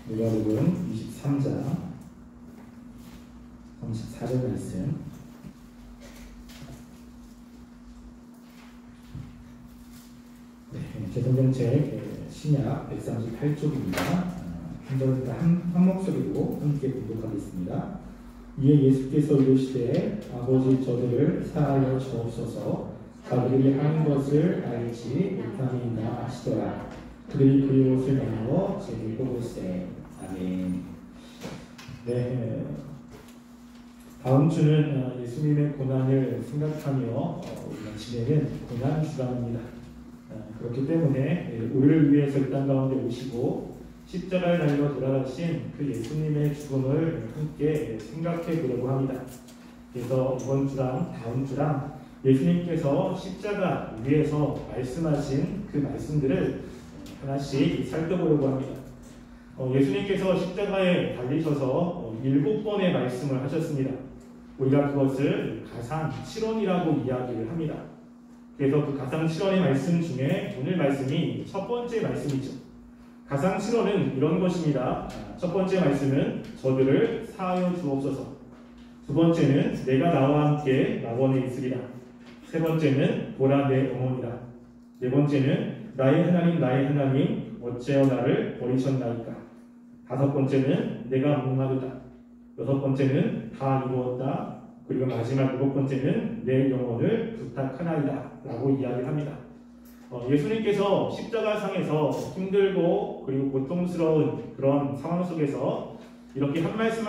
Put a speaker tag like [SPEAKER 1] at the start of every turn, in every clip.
[SPEAKER 1] 누가복음 23장 34절 말씀. 제 성경책 신약 138쪽입니다. 한 목소리로 함께 공독하겠습니다. 이에 예수께서 이르시되 아버지 저들을 사하여 주옵소서. 자기들이 하는 것을 알지 못함이나 하시더라. 그들이 그의 옷을 나누어 제게 보고세. 아멘. 네, 다음 주는 예수님의 고난을 생각하며 우리가 지내는 고난 주간입니다. 그렇기 때문에 우리를 위해서 이 땅 가운데 오시고 십자가를 달려 돌아가신 그 예수님의 죽음을 함께 생각해 보려고 합니다. 그래서 이번 주랑 다음 주랑 예수님께서 십자가 위에서 말씀하신 그 말씀들을 하나씩 살펴보려고 합니다. 예수님께서 십자가에 달리셔서 7번의 말씀을 하셨습니다. 우리가 그것을 가상칠언이라고 이야기를 합니다. 그래서 그 가상칠언의 말씀 중에 오늘 말씀이 첫 번째 말씀이죠. 가상칠언은 이런 것입니다. 첫 번째 말씀은 저들을 사하여 주옵소서. 두 번째는 내가 나와 함께 낙원에 있으리라. 세 번째는 보라 내 어머니라. 네 번째는 나의 하나님 어찌하여 나를 버리셨나이까. 다섯 번째는 내가 목마르다. 여섯 번째는 다 이루었다. 그리고 마지막 일곱 번째는 내 영혼을 부탁하나이다 라고 이야기를 합니다. 예수님께서 십자가상에서 힘들고 그리고 고통스러운 그런 상황 속에서 이렇게 한 말씀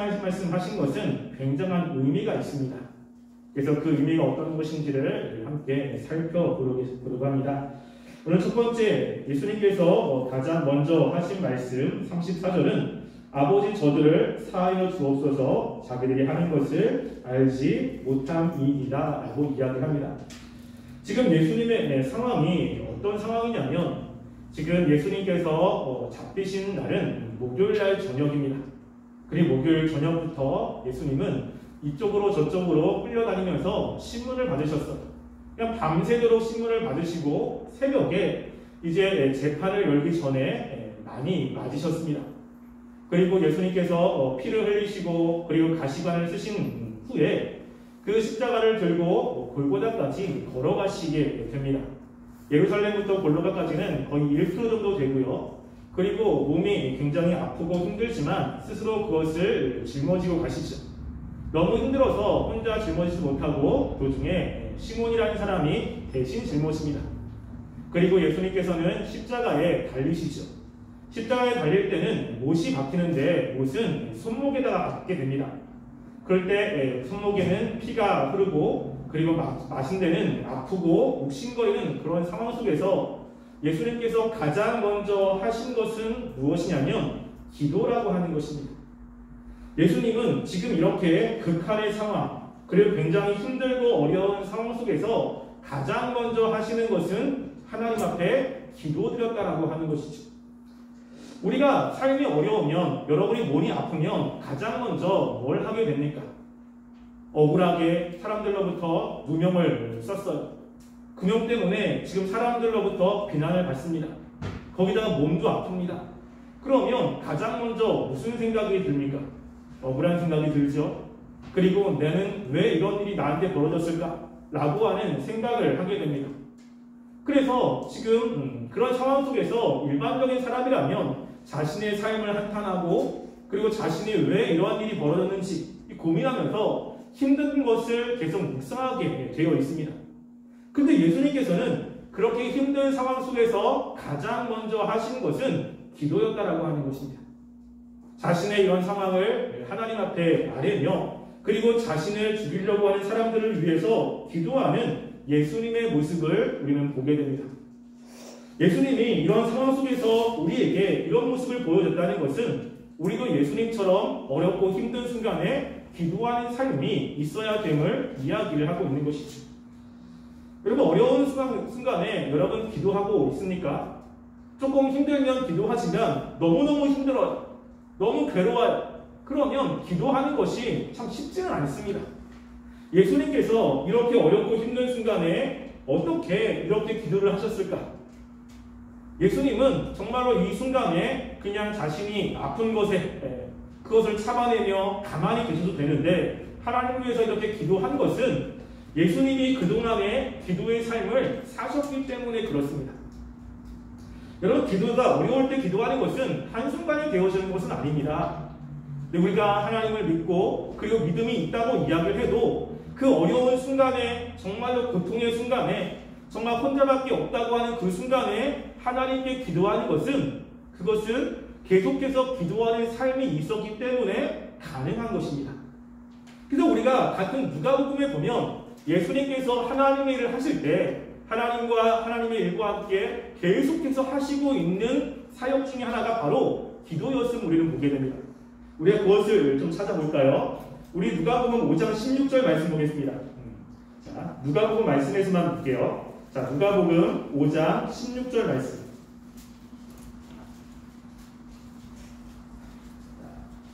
[SPEAKER 1] 하신 것은 굉장한 의미가 있습니다. 그래서 그 의미가 어떤 것인지를 함께 살펴보려고 합니다. 오늘 첫 번째 예수님께서 가장 먼저 하신 말씀 34절은 아버지 저들을 사하여 주옵소서. 자기들이 하는 것을 알지 못함이니라 라고 이야기합니다. 지금 예수님의 상황이 어떤 상황이냐면 지금 예수님께서 잡히신 날은 목요일날 저녁입니다. 그리고 목요일 저녁부터 예수님은 이쪽으로 저쪽으로 끌려다니면서 신문을 받으셨어요. 그냥 밤새도록 신문을 받으시고 새벽에 이제 재판을 열기 전에 많이 맞으셨습니다. 그리고 예수님께서 피를 흘리시고 그리고 가시관을 쓰신 후에 그 십자가를 들고 골고다까지 걸어가시게 됩니다. 예루살렘부터 골고다까지는 거의 1km 정도 되고요. 그리고 몸이 굉장히 아프고 힘들지만 스스로 그것을 짊어지고 가시죠. 너무 힘들어서 혼자 짊어지지 못하고 도중에 시몬이라는 사람이 대신 짊어집니다. 그리고 예수님께서는 십자가에 달리시죠. 십자가에 달릴 때는 못이 박히는데 못은 손목에다가 박게 됩니다. 그럴 때 손목에는 피가 흐르고 그리고 마신 데는 아프고 욱신거리는 그런 상황 속에서 예수님께서 가장 먼저 하신 것은 무엇이냐면 기도라고 하는 것입니다. 예수님은 지금 이렇게 극한의 상황 그리고 굉장히 힘들고 어려운 상황 속에서 가장 먼저 하시는 것은 하나님 앞에 기도드렸다라고 하는 것이죠. 우리가 삶이 어려우면 여러분이 몸이 아프면 가장 먼저 뭘 하게 됩니까? 억울하게 사람들로부터 누명을 썼어요. 그놈 때문에 지금 사람들로부터 비난을 받습니다. 거기다가 몸도 아픕니다. 그러면 가장 먼저 무슨 생각이 듭니까? 억울한 생각이 들죠. 그리고 나는 왜 이런 일이 나한테 벌어졌을까? 라고 하는 생각을 하게 됩니다. 그래서 지금 그런 상황 속에서 일반적인 사람이라면 자신의 삶을 한탄하고 그리고 자신이 왜 이러한 일이 벌어졌는지 고민하면서 힘든 것을 계속 묵상하게 되어 있습니다. 그런데 예수님께서는 그렇게 힘든 상황 속에서 가장 먼저 하신 것은 기도였다라고 하는 것입니다. 자신의 이런 상황을 하나님 앞에 아뢰며 그리고 자신을 죽이려고 하는 사람들을 위해서 기도하는 예수님의 모습을 우리는 보게 됩니다. 예수님이 이런 상황 속에서 우리에게 이런 모습을 보여줬다는 것은 우리도 예수님처럼 어렵고 힘든 순간에 기도하는 삶이 있어야 됨을 이야기를 하고 있는 것이죠. 여러분 어려운 순간에 여러분 기도하고 있습니까? 조금 힘들면 기도하시면 너무너무 힘들어요. 너무 괴로워요. 그러면 기도하는 것이 참 쉽지는 않습니다. 예수님께서 이렇게 어렵고 힘든 순간에 어떻게 이렇게 기도를 하셨을까?
[SPEAKER 2] 예수님은 정말로 이 순간에 그냥 자신이 아픈 것에 그것을 참아내며 가만히 계셔도 되는데 하나님 위해서 이렇게 기도한 것은 예수님이 그동안의 기도의 삶을 사셨기 때문에 그렇습니다. 여러분, 기도가 어려울 때 기도하는 것은 한순간에 되어지는 것은 아닙니다. 근데 우리가 하나님을 믿고 그리고 믿음이 있다고 이야기를 해도 그 어려운 순간에, 정말로 고통의 순간에, 정말 혼자밖에 없다고 하는 그 순간에 하나님께 기도하는 것은, 그것은 계속해서 기도하는 삶이 있었기 때문에 가능한 것입니다. 그래서 우리가 같은 누가복음에 보면 예수님께서 하나님의 일을 하실 때 하나님과 하나님의 일과 함께 계속해서 하시고 있는 사역 중에 하나가 바로 기도였음을 우리는 보게 됩니다. 우리가 그것을 좀 찾아볼까요? 우리 누가복음 5장 16절 말씀 보겠습니다. 자, 누가복음 말씀에서만 볼게요. 자, 누가복음 5장 16절 말씀.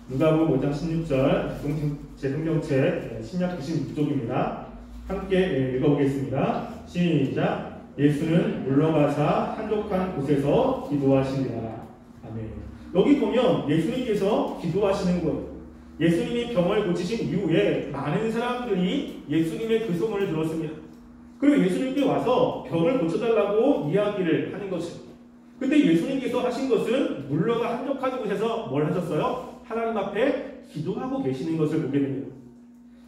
[SPEAKER 2] 누가복음 5장 16절, 제 성경책 신약 96쪽입니다. 함께 읽어보겠습니다. 시작. 예수는 물러가사 한적한 곳에서 기도하시니라. 아멘. 여기 보면 예수님께서 기도하시는 것, 예수님이 병을 고치신 이후에 많은 사람들이 예수님의 그 소문을 들었습니다. 그리고 예수님께 와서 병을 고쳐달라고 이야기를 하는 것입니다. 근데 예수님께서 하신 것은 물러가 한적한 곳에서 뭘 하셨어요? 하나님 앞에 기도하고 계시는 것을 보게 됩니다.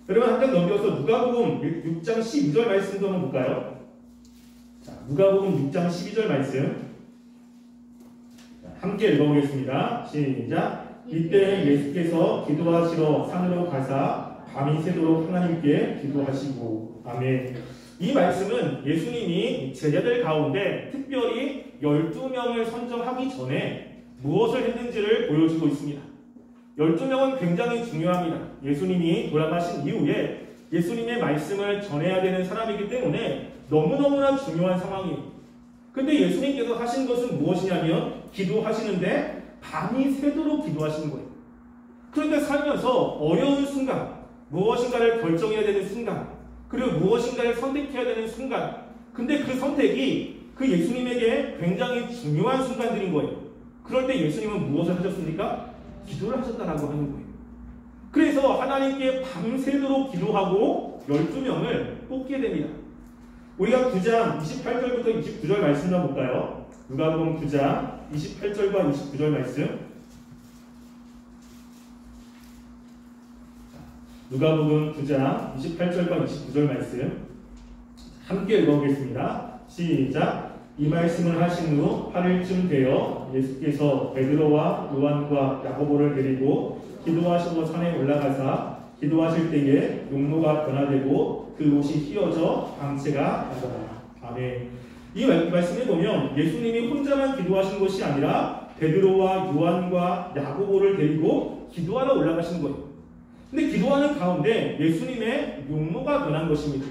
[SPEAKER 2] 여러분, 한 장 넘겨서 누가복음 6장 12절 말씀도 한번 볼까요? 자, 누가복음 6장 12절 말씀 함께 읽어보겠습니다. 시작. 이때 예수께서 기도하시러 산으로 가사 밤이 새도록 하나님께 기도하시고. 아멘. 이 말씀은 예수님이 제자들 가운데 특별히 12명을 선정하기 전에 무엇을 했는지를 보여주고 있습니다. 12명은 굉장히 중요합니다. 예수님이 돌아가신 이후에 예수님의 말씀을 전해야 되는 사람이기 때문에 너무너무나 중요한 상황이에요. 근데 예수님께서 하신 것은 무엇이냐면 기도하시는데 밤이 새도록 기도하시는 거예요. 그런데 살면서 어려운 순간, 무엇인가를 결정해야 되는 순간, 그리고 무엇인가를 선택해야 되는 순간, 근데 그 선택이 그 예수님에게 굉장히 중요한 순간들인 거예요. 그럴 때 예수님은 무엇을 하셨습니까? 기도를 하셨다라고 하는 거예요. 그래서 하나님께 밤새도록 기도하고 12명을 뽑게 됩니다. 우리가 9장 28절부터 29절 말씀 좀 볼까요? 누가복음 9장 28절과 29절 말씀. 누가복음 9장 28절과 29절 말씀 함께 읽어보겠습니다. 시작. 이 말씀을 하신 후 8일쯤 되어 예수께서 베드로와 요한과 야고보를 데리고 기도하시고 산에 올라가사 기도하실 때에 용모가 변화되고 그 옷이 휘어져 광채가 나더라. 아멘. 이 말씀에 보면 예수님이 혼자만 기도하신 것이 아니라 베드로와 요한과 야고보를 데리고 기도하러 올라가신 거예요. 근데 기도하는 가운데 예수님의 용모가 변한 것입니다.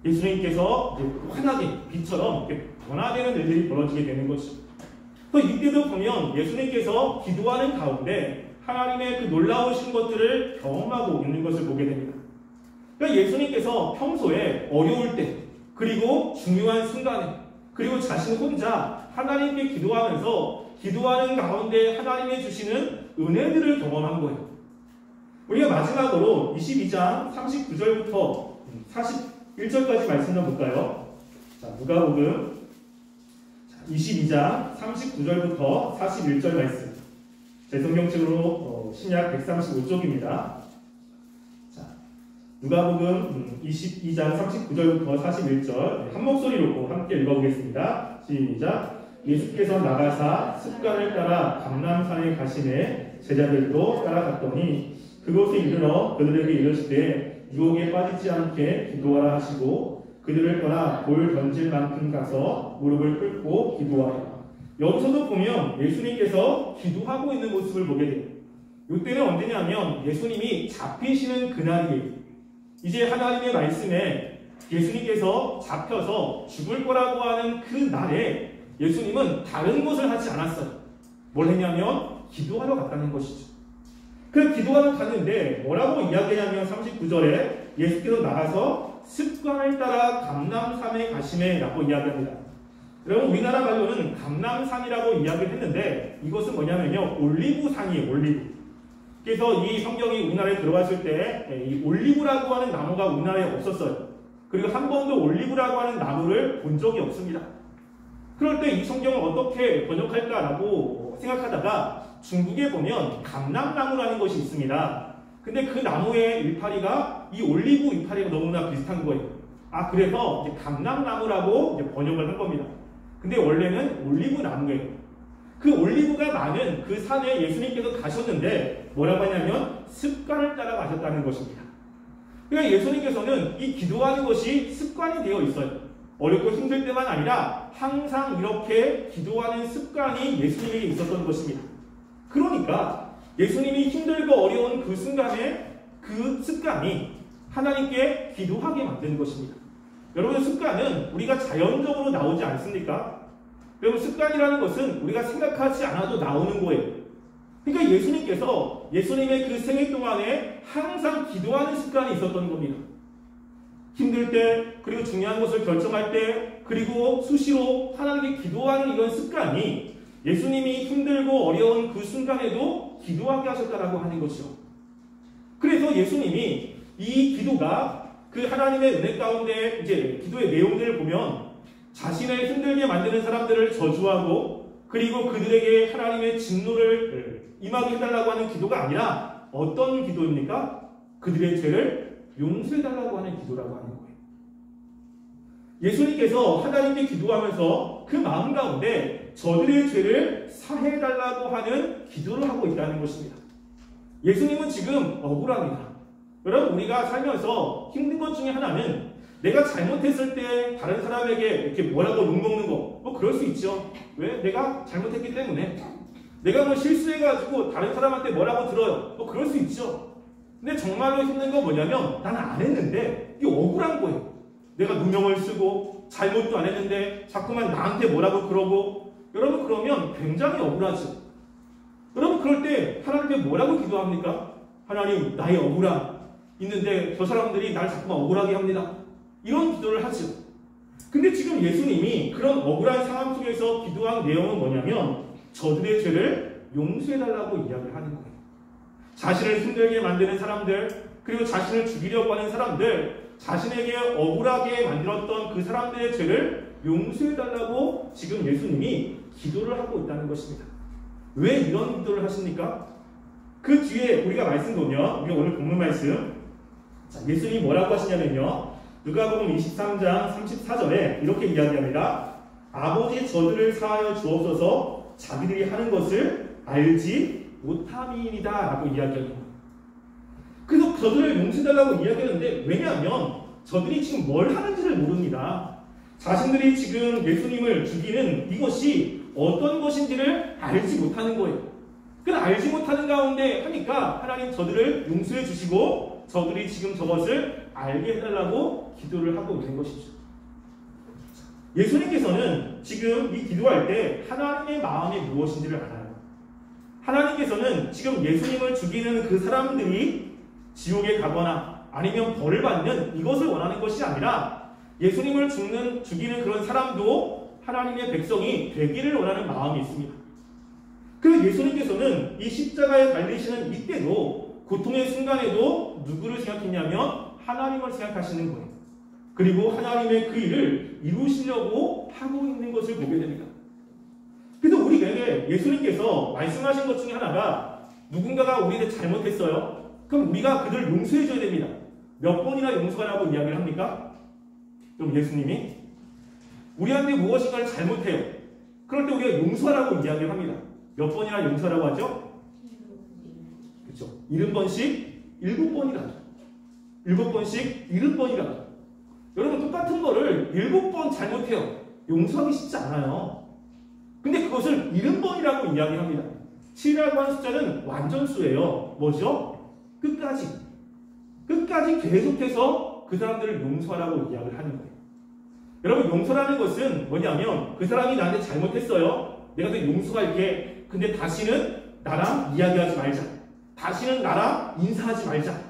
[SPEAKER 2] 예수님께서 환하게 빛처럼 변화되는 일들이 벌어지게 되는 것이죠. 이때도 보면 예수님께서 기도하는 가운데 하나님의 그 놀라우신 것들을 경험하고 있는 것을 보게 됩니다. 그러니까 예수님께서 평소에 어려울 때, 그리고 중요한 순간에, 그리고 자신 혼자 하나님께 기도하면서 기도하는 가운데 하나님이 주시는 은혜들을 경험한 거예요. 우리가 마지막으로 22장 39절부터 41절까지 말씀 좀 볼까요? 자, 누가복음 22장 39절부터 41절 말씀. 제 성경책으로 신약 135쪽입니다. 자, 누가복음 22장 39절부터 41절 한 목소리로 함께 읽어보겠습니다. 시작. 예수께서 나가사 습관을 따라 감람산에 가시매 제자들도 따라갔더니 그곳에 이르러 그들에게 이르시되 유혹에 빠지지 않게 기도하라 하시고 그들을 떠나 돌 던질 만큼 가서 무릎을 꿇고 기도하라. 여기서도 보면 예수님께서 기도하고 있는 모습을 보게 돼요. 이때는 언제냐면 예수님이 잡히시는 그날이에요. 이제 하나님의 말씀에 예수님께서 잡혀서 죽을 거라고 하는 그 날에 예수님은 다른 것을 하지 않았어요. 뭘 했냐면 기도하러 갔다는 것이죠. 그 기도하러 갔는데 뭐라고 이야기하냐면 39절에 예수께서 나가서 습관을 따라 감람산에 가시매 라고 이야기합니다. 여러분 우리나라 말로는 감람산이라고 이야기를 했는데 이것은 뭐냐면요 올리브산이에요. 올리브. 그래서 이 성경이 우리나라에 들어왔을 때 이 올리브라고 하는 나무가 우리나라에 없었어요. 그리고 한 번도 올리브라고 하는 나무를 본 적이 없습니다. 그럴 때 이 성경을 어떻게 번역할까라고 생각하다가 중국에 보면 감람나무라는 것이 있습니다. 근데 그 나무의 일파리가 이 올리브 일파리가 너무나 비슷한 거예요. 그래서 이제 감람나무라고 이제 번역을 한 겁니다. 근데 원래는 올리브 나무예요. 그 올리브가 많은 그 산에 예수님께서 가셨는데 뭐라고 하냐면 습관을 따라 가셨다는 것입니다. 그러니까 예수님께서는 이 기도하는 것이 습관이 되어 있어요. 어렵고 힘들 때만 아니라 항상 이렇게 기도하는 습관이 예수님에게 있었던 것입니다. 그러니까 예수님이 힘들고 어려운 그 순간에 그 습관이 하나님께 기도하게 만드는 것입니다. 여러분 습관은 우리가 자연적으로 나오지 않습니까? 여러분 습관이라는 것은 우리가 생각하지 않아도 나오는 거예요. 그러니까 예수님께서 예수님의 그 생애 동안에 항상 기도하는 습관이 있었던 겁니다. 힘들 때, 그리고 중요한 것을 결정할 때, 그리고 수시로 하나님께 기도하는 이런 습관이 예수님이 힘들고 어려운 그 순간에도 기도하게 하셨다라고 하는 것이죠. 그래서 예수님이 이 기도가 그 하나님의 은혜 가운데 이제 기도의 내용들을 보면 자신을 힘들게 만드는 사람들을 저주하고 그리고 그들에게 하나님의 진노를 임하게 해달라고 하는 기도가 아니라 어떤 기도입니까? 그들의 죄를 용서해달라고 하는 기도라고 하는 거예요. 예수님께서 하나님께 기도하면서 그 마음 가운데 저들의 죄를 사해달라고 하는 기도를 하고 있다는 것입니다. 예수님은 지금 억울합니다. 여러분 우리가 살면서 힘든 것 중에 하나는 내가 잘못했을 때 다른 사람에게 이렇게 뭐라고 욕먹는 거 그럴 수 있죠. 왜? 내가 잘못했기 때문에. 내가 뭐 실수해가지고 다른 사람한테 뭐라고 들어요. 그럴 수 있죠. 근데 정말로 힘든 건 뭐냐면 나는 안 했는데 이게 억울한 거예요. 내가 누명을 쓰고 잘못도 안 했는데 자꾸만 나한테 뭐라고 그러고 여러분 그러면 굉장히 억울하죠. 여러분 그럴 때 하나님께 뭐라고 기도합니까? 하나님 나의 억울함 있는데 저 사람들이 날 자꾸만 억울하게 합니다. 이런 기도를 하죠. 근데 지금 예수님이 그런 억울한 상황 속에서 기도한 내용은 뭐냐면 저들의 죄를 용서해달라고 이야기를 하는 거예요. 자신을 힘들게 만드는 사람들, 그리고 자신을 죽이려고 하는 사람들, 자신에게 억울하게 만들었던 그 사람들의 죄를 용서해달라고 지금 예수님이 기도를 하고 있다는 것입니다. 왜 이런 기도를 하십니까? 그 뒤에 우리가 말씀 보면, 우리가 오늘 본문 말씀, 예수님이 뭐라고 하시냐면요. 누가복음 23장 34절에 이렇게 이야기합니다. 아버지 저들을 사하여 주옵소서 자기들이 하는 것을 알지 못함이니이다 라고 이야기합니다. 그래서 저들을 용서해달라고 이야기하는데 왜냐하면 저들이 지금 뭘 하는지를 모릅니다. 자신들이 지금 예수님을 죽이는 이것이 어떤 것인지를 알지 못하는 거예요. 그걸 알지 못하는 가운데 하니까 하나님 저들을 용서해 주시고 저들이 지금 저것을 알게 해달라고 기도를 하고 있는 것이죠. 예수님께서는 지금 이 기도할 때 하나님의 마음이 무엇인지를 알아요. 하나님께서는 지금 예수님을 죽이는 그 사람들이 지옥에 가거나 아니면 벌을 받는 이것을 원하는 것이 아니라 예수님을 죽이는 그런 사람도 하나님의 백성이 되기를 원하는 마음이 있습니다. 그래서 예수님께서는 이 십자가에 달리시는 이때도 고통의 순간에도 누구를 생각했냐면 하나님을 생각하시는 거예요. 그리고 하나님의 그 일을 이루시려고 하고 있는 것을 보게 됩니다. 그래서 우리에게 예수님께서 말씀하신 것 중에 하나가 누군가가 우리한테 잘못했어요. 그럼 우리가 그들을 용서해 줘야 됩니다. 몇 번이나 용서하라고 이야기를 합니까? 그럼 예수님이 우리한테 무엇인가를 잘못해요. 그럴 때 우리가 용서하라고 이야기를 합니다. 몇 번이나 용서하라고 하죠? 그렇죠. 70번씩 7번이라도 7번씩 70번이라도 여러분 똑같은 거를 7번 잘못해요. 용서하기 쉽지 않아요. 근데 그것을 70번이라고 이야기합니다. 7이라고 하는 숫자는 완전수예요. 뭐죠? 끝까지 계속해서 그 사람들을 용서하라고 이야기를 하는 거예요. 여러분 용서라는 것은 뭐냐면 그 사람이 나한테 잘못했어요. 내가 그 용서할게. 근데 다시는 나랑 이야기하지 말자. 다시는 나랑 인사하지 말자.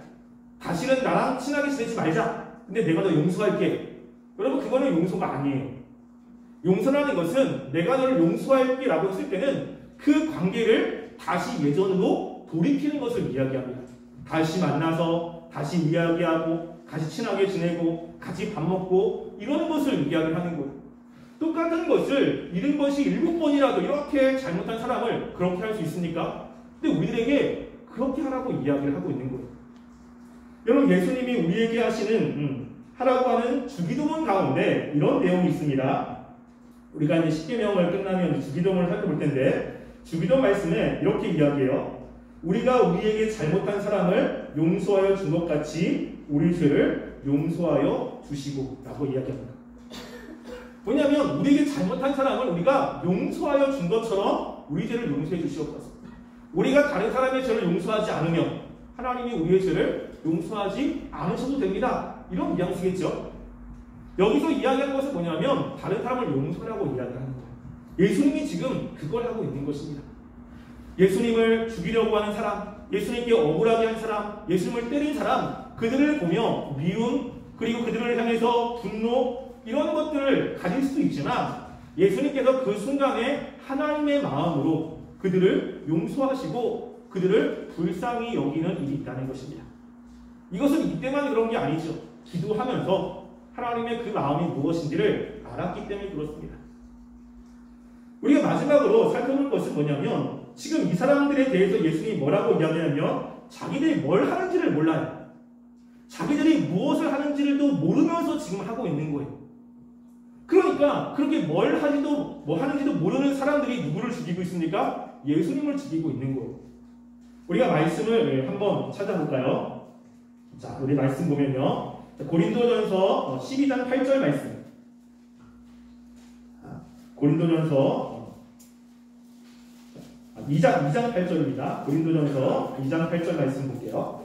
[SPEAKER 2] 다시는 나랑 친하게 지내지 말자. 근데 내가 너 용서할게. 여러분 그거는 용서가 아니에요. 용서라는 것은 내가 너를 용서할게 라고 했을 때는 그 관계를 다시 예전으로 돌이키는 것을 이야기합니다. 다시 만나서 다시 이야기하고 같이 친하게 지내고 같이 밥 먹고 이러는 것을 이야기를 하는 거예요. 똑같은 것을 70번씩 7번이라도 이렇게 잘못한 사람을 그렇게 할 수 있습니까? 근데 우리들에게 그렇게 하라고 이야기를 하고 있는 거예요. 여러분, 예수님이 우리에게 하시는 하라고 하는 주기도문 가운데 이런 내용이 있습니다. 우리가 이제 십계명을 끝나면 주기도문을 살펴볼 텐데 주기도 말씀에 이렇게 이야기해요. 우리가 우리에게 잘못한 사람을 용서하여 준 것 같이 우리 죄를 용서하여 주시고 라고 이야기합니다. 왜냐하면 우리에게 잘못한 사람을 우리가 용서하여 준 것처럼 우리 죄를 용서해 주시옵소서. 우리가 다른 사람의 죄를 용서하지 않으면 하나님이 우리의 죄를 용서하지 않으셔도 됩니다. 이런 뉘앙스겠죠. 여기서 이야기하는 것은 뭐냐면 다른 사람을 용서하라고 이야기하는 거예요. 예수님이 지금 그걸 하고 있는 것입니다. 예수님을 죽이려고 하는 사람, 예수님께 억울하게 한 사람, 예수님을 때린 사람, 그들을 보며 미움, 그리고 그들을 향해서 분노, 이런 것들을 가질 수도 있지만 예수님께서 그 순간에 하나님의 마음으로 그들을 용서하시고 그들을 불쌍히 여기는 일이 있다는 것입니다. 이것은 이때만 그런 게 아니죠. 기도하면서 하나님의 그 마음이 무엇인지를 알았기 때문에 그렇습니다. 우리가 마지막으로 살펴볼 것은 뭐냐면 지금 이 사람들에 대해서 예수님이 뭐라고 이야기하냐면 자기들이 뭘 하는지를 몰라요. 자기들이 무엇을 하는지를 모르면서 지금 하고 있는 거예요. 그러니까 그렇게 뭘 하지도 뭐 하는지도 모르는 사람들이 누구를 죽이고 있습니까? 예수님을 죽이고 있는 거예요. 우리가 말씀을 한번 찾아볼까요? 자, 우리 말씀 보면요. 고린도전서 12장 8절 말씀. 고린도전서 2장 8절입니다. 고린도전서 2장 8절 말씀 볼게요.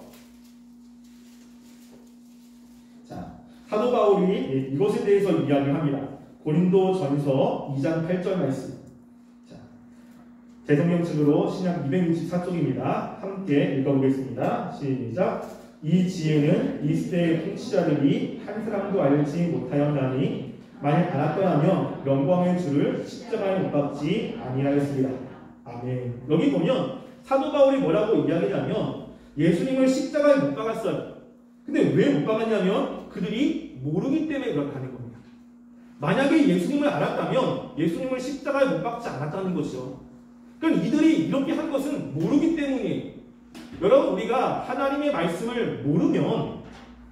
[SPEAKER 2] 자, 사도 바울이 이것에 대해서 이야기를 합니다. 고린도전서 2장 8절 말씀. 자, 대성경책으로 신약 264쪽입니다. 함께 읽어보겠습니다. 시작. 이 지혜는 이 시대의 통치자들이 한 사람도 알지 못하였나니 만일 알았더라면 영광의 주를 십자가에 못 박지 아니하였으리라. 아멘. 여기 보면 사도 바울이 뭐라고 이야기하냐면 예수님을 십자가에 못 박았어요. 근데 왜 못 박았냐면 그들이 모르기 때문에 그렇다는 겁니다. 만약에 예수님을 알았다면 예수님을 십자가에 못 박지 않았다는 것이죠. 그러니까 이들이 이렇게 한 것은 모르기 때문이에요. 여러분, 우리가 하나님의 말씀을 모르면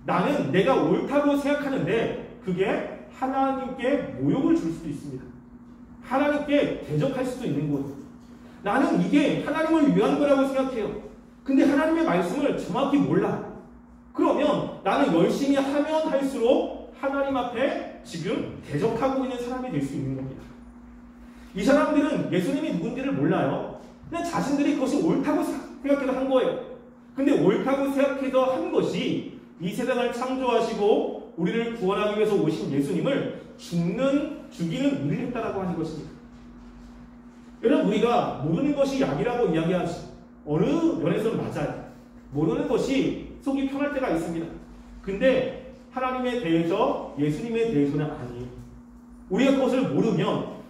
[SPEAKER 2] 나는 내가 옳다고 생각하는데 그게 하나님께 모욕을 줄 수도 있습니다. 하나님께 대적할 수도 있는 거예요. 나는 이게 하나님을 위한 거라고 생각해요. 근데 하나님의 말씀을 정확히 몰라. 그러면 나는 열심히 하면 할수록 하나님 앞에 지금 대적하고 있는 사람이 될 수 있는 겁니다. 이 사람들은 예수님이 누군지를 몰라요. 그냥 자신들이 그것이 옳다고 생각해서 한 거예요. 근데 옳다고 생각해서 한 것이 이 세상을 창조하시고 우리를 구원하기 위해서 오신 예수님을 죽이는 일을 했다라고 하는 것입니다. 여러분, 우리가 모르는 것이 약이라고 이야기하지 어느 면에서는 맞아요. 모르는 것이 속이 편할 때가 있습니다. 근데 하나님에 대해서 예수님에 대해서는 아니에요. 우리가 그것을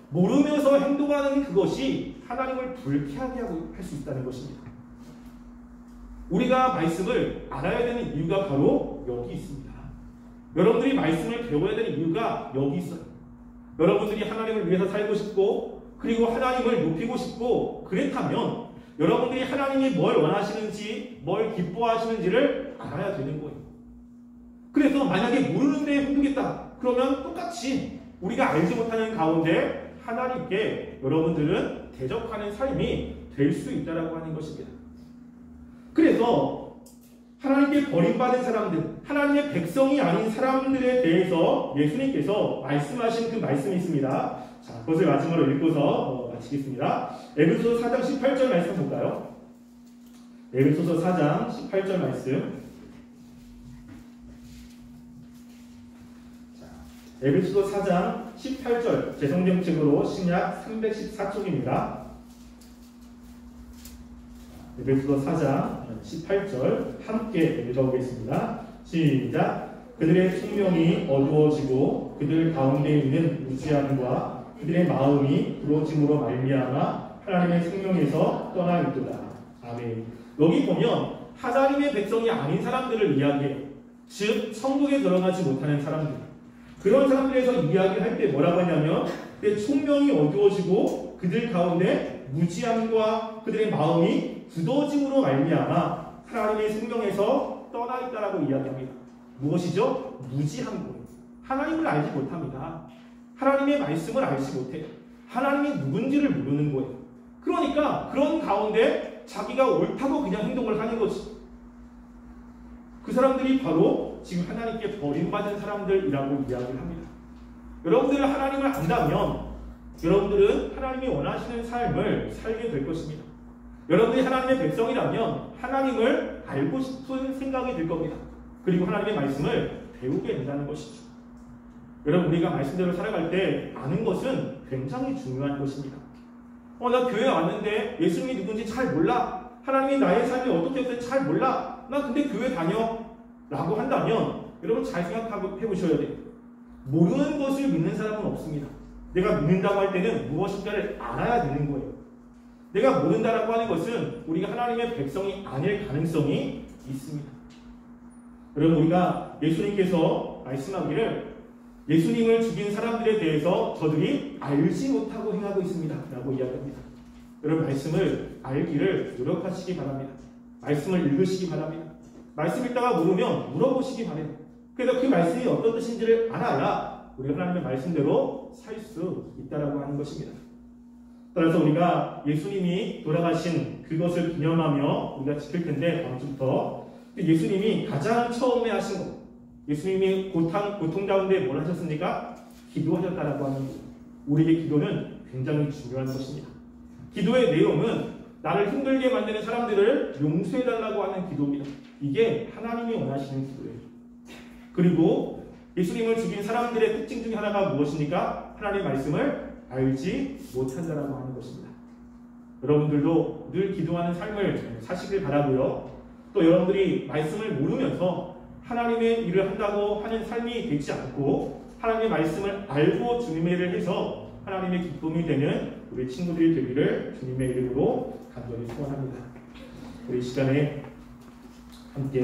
[SPEAKER 2] 모르면서 행동하는 그것이 하나님을 불쾌하게 할 수 있다는 것입니다. 우리가 말씀을 알아야 되는 이유가 바로 여기 있습니다. 여러분들이 말씀을 배워야 되는 이유가 여기 있어요. 여러분들이 하나님을 위해서 살고 싶고 그리고 하나님을 높이고 싶고 그렇다면 여러분들이 하나님이 뭘 원하시는지 뭘 기뻐하시는지를 알아야 되는 거예요. 그래서 만약에 모르는데 행동했다 그러면 똑같이 우리가 알지 못하는 가운데 하나님께 여러분들은 대적하는 삶이 될 수 있다라고 하는 것입니다. 그래서 하나님께 버림받은 사람들, 하나님의 백성이 아닌 사람들에 대해서 예수님께서 말씀하신 그 말씀이 있습니다. 자, 그것을 마지막으로 읽고서 마치겠습니다. 에베소서 4장 18절 말씀 볼까요? 에베소서 4장 18절 말씀. 에베소서 4장 18절 재성경책으로 신약 314쪽입니다. 에베소서 4장 18절 함께 읽어보겠습니다. 시작. 그들의 숙명이 어두워지고 그들 가운데 있는 무지함과 그들의 마음이 부러짐으로 말미암아 하나님의 생명에서 떠나 있도다. 아멘. 여기 보면 하나님의 백성이 아닌 사람들을 이야기해요. 즉 천국에 들어가지 못하는 사람들. 그런 사람들에서 이야기할 때 뭐라고 하냐면 내 총명이 어두워지고 그들 가운데 무지함과 그들의 마음이 굳어짐으로 말미암아 하나님의 생명에서 떠나 있다라고 이야기합니다. 무엇이죠? 무지한 것. 하나님을 알지 못합니다. 하나님의 말씀을 알지 못해요. 하나님이 누군지를 모르는 거예요. 그러니까 그런 가운데 자기가 옳다고 그냥 행동을 하는 거지. 그 사람들이 바로 지금 하나님께 버림받은 사람들이라고 이야기를 합니다. 여러분들은 하나님을 안다면 여러분들은 하나님이 원하시는 삶을 살게 될 것입니다. 여러분들이 하나님의 백성이라면 하나님을 알고 싶은 생각이 들 겁니다. 그리고 하나님의 말씀을 배우게 된다는 것이죠. 여러분, 우리가 말씀대로 살아갈 때 아는 것은 굉장히 중요한 것입니다. 나 교회 왔는데 예수님이 누군지 잘 몰라. 하나님이 나의 삶이 어떻게 될지 잘 몰라. 나 근데 교회 다녀. 라고 한다면 여러분 잘 생각해 보셔야 돼요. 모르는 것을 믿는 사람은 없습니다. 내가 믿는다고 할 때는 무엇인가를 알아야 되는 거예요. 내가 모른다라고 하는 것은 우리가 하나님의 백성이 아닐 가능성이 있습니다. 여러분, 우리가 예수님께서 말씀하기를 예수님을 죽인 사람들에 대해서 저들이 알지 못하고 행하고 있습니다 라고 이야기합니다. 여러분, 말씀을 알기를 노력하시기 바랍니다. 말씀을 읽으시기 바랍니다. 말씀 읽다가 모르면 물어보시기 바랍니다. 그래서 그 말씀이 어떤 뜻인지를 알아야 우리가 하나님의 말씀대로 살 수 있다라고 하는 것입니다. 따라서 우리가 예수님이 돌아가신 그것을 기념하며 우리가 지킬 텐데 다음 주부터 예수님이 가장 처음에 하신 것, 예수님이 고통 가운데 뭘 하셨습니까? 기도하셨다라고 하는 것. 우리에게 기도는 굉장히 중요한 것입니다. 기도의 내용은 나를 힘들게 만드는 사람들을 용서해달라고 하는 기도입니다. 이게 하나님이 원하시는 기도예요. 그리고 예수님을 죽인 사람들의 특징 중에 하나가 무엇입니까? 하나님의 말씀을 알지 못한다라고 하는 것입니다. 여러분들도 늘 기도하는 삶을 사시길 바라고요. 또 여러분들이 말씀을 모르면서 하나님의 일을 한다고 하는 삶이 되지 않고 하나님의 말씀을 알고 주님의 일을 해서 하나님의 기쁨이 되는 우리 친구들이 되기를 주님의 이름으로 간절히 소원합니다. 우리 시간에 함께